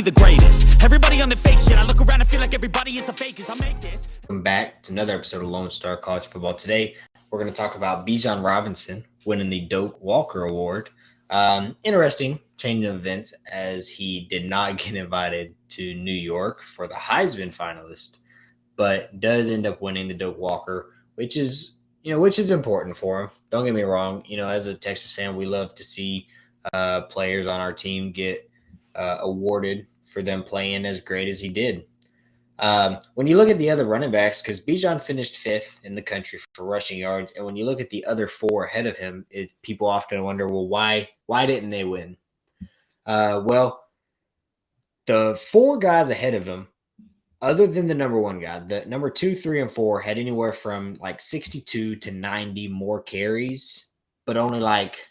be the greatest. Everybody on the fake shit. I look around and feel like everybody is the fakest. I make this. Welcome back to another episode of Lone Star College Football. Today, we're going to talk about Bijan Robinson winning the Doak Walker Award. Interesting change of events as he did not get invited to New York for the Heisman Finalist, but does end up winning the Doak Walker, which is important for him. Don't get me wrong. As a Texas fan, we love to see players on our team get awarded for them playing as great as he did. When you look at the other running backs, because Bijan finished 5th in the country for rushing yards, and when you look at the other 4 ahead of him, people often wonder, well, why didn't they win? Well, the 4 guys ahead of him, other than the number 1 guy, the number 2, 3, and 4 had anywhere from like 62 to 90 more carries, but only like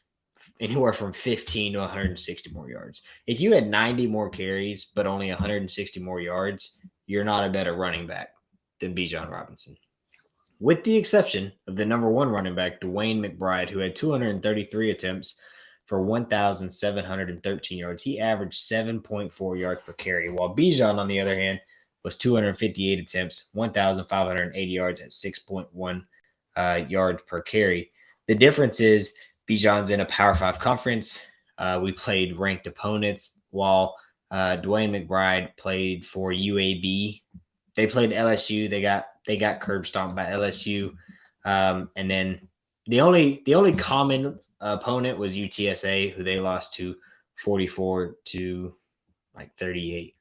anywhere from 15 to 160 more yards. If you had 90 more carries, but only 160 more yards, you're not a better running back than Bijan Robinson. With the exception of the number 1 running back, Dwayne McBride, who had 233 attempts for 1,713 yards. He averaged 7.4 yards per carry, while Bijan, on the other hand, was 258 attempts, 1,580 yards at 6.1 yards per carry. The difference is Bijan's in a Power 5 conference. We played ranked opponents, while Dwayne McBride played for UAB. They played LSU. They got curb stomped by LSU. And then the only common opponent was UTSA, who they lost to 44 to like 38.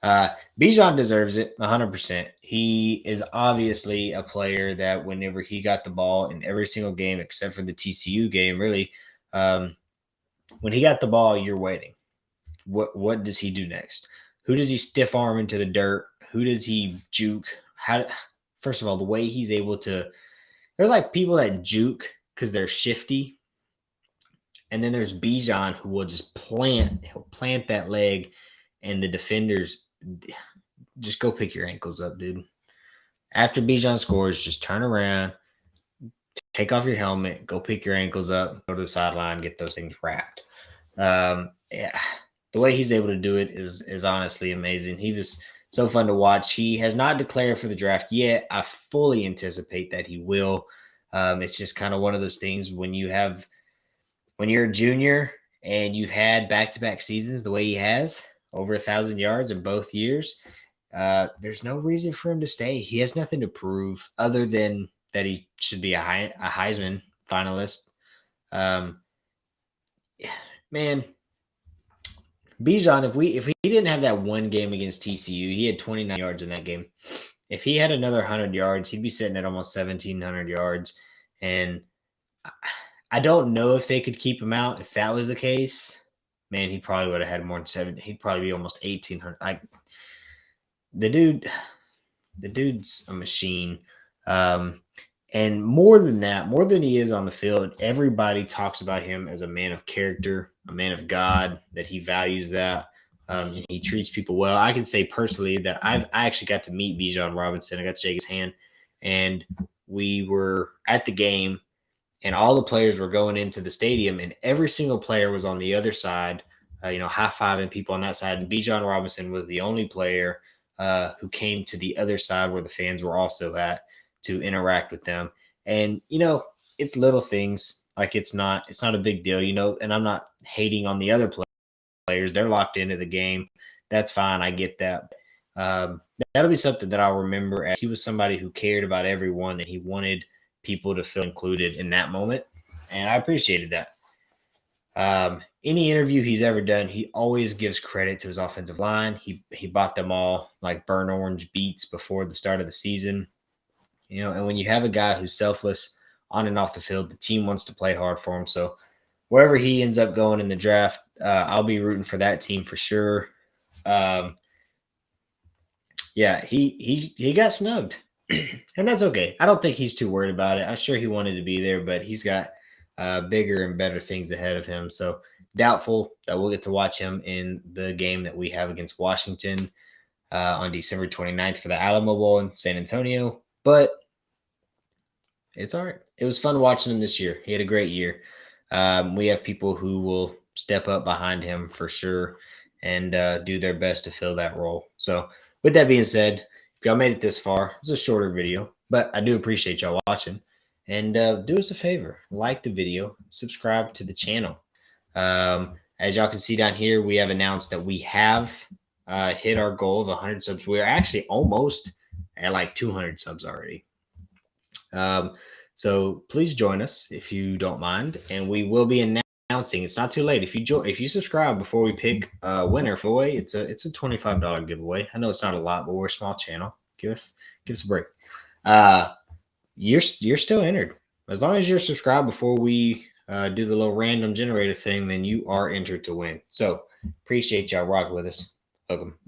Bijan deserves it 100%. He is obviously a player that whenever he got the ball in every single game except for the TCU game, really, when he got the ball, you're waiting. What does he do next? Who does he stiff arm into the dirt? Who does he juke? First of all, the way he's able to – there's like people that juke because they're shifty. And then there's Bijan who will just plant that leg, and the defenders just go pick your ankles up, dude. After Bijan scores, just turn around, take off your helmet, go pick your ankles up, go to the sideline, get those things wrapped. The way he's able to do it is honestly amazing. He was so fun to watch. He has not declared for the draft yet. I fully anticipate that he will. It's just kind of one of those things when you're a junior and you've had back-to-back seasons the way he has, over 1,000 yards in both years, there's no reason for him to stay. He has nothing to prove other than that he should be a Heisman finalist. Man, Bijan, if he didn't have that one game against TCU, he had 29 yards in that game. If he had another 100 yards, he'd be sitting at almost 1,700 yards. And I don't know if they could keep him out. If that was the case, man, he probably would have had more than 7. He'd probably be almost 1,800. The dude's a machine. And more than that, more than he is on the field, everybody talks about him as a man of character, a man of God, that he values that. And he treats people well. I can say personally that I actually got to meet Bijan Robinson. I got to shake his hand, and we were at the game, and all the players were going into the stadium, and every single player was on the other side, high-fiving people on that side. And Bijan Robinson was the only player who came to the other side where the fans were also at to interact with them. And, it's little things. Like it's not a big deal, and I'm not hating on the other players. They're locked into the game. That's fine. I get that. That'll be something that I'll remember, as he was somebody who cared about everyone, and he wanted people to feel included in that moment. And I appreciated that. Any interview he's ever done, he always gives credit to his offensive line. He bought them all like burnt orange beats before the start of the season. And when you have a guy who's selfless on and off the field, the team wants to play hard for him. So wherever he ends up going in the draft, I'll be rooting for that team for sure. He got snubbed, and that's okay. I don't think he's too worried about it. I'm sure he wanted to be there, but he's got bigger and better things ahead of him. So doubtful that we'll get to watch him in the game that we have against Washington on December 29th for the Alamo Bowl in San Antonio. But it's all right. It was fun watching him this year. He had a great year. We have people who will step up behind him for sure. and do their best to fill that role. So with that being said, if y'all made it this far, it's a shorter video, but I do appreciate y'all watching. And do us a favor, like the video, subscribe to the channel. As y'all can see down here, we have announced that we have hit our goal of 100 subs. We're actually almost at like 200 subs already. So please join us if you don't mind, and we will be announcing. It's not too late if you subscribe before we pick a winner for away. It's a $25 giveaway. I know it's not a lot, but we're a small channel. Give us a break. You're still entered as long as you're subscribed before we do the little random generator thing. Then you are entered to win. So appreciate y'all rocking with us. Welcome.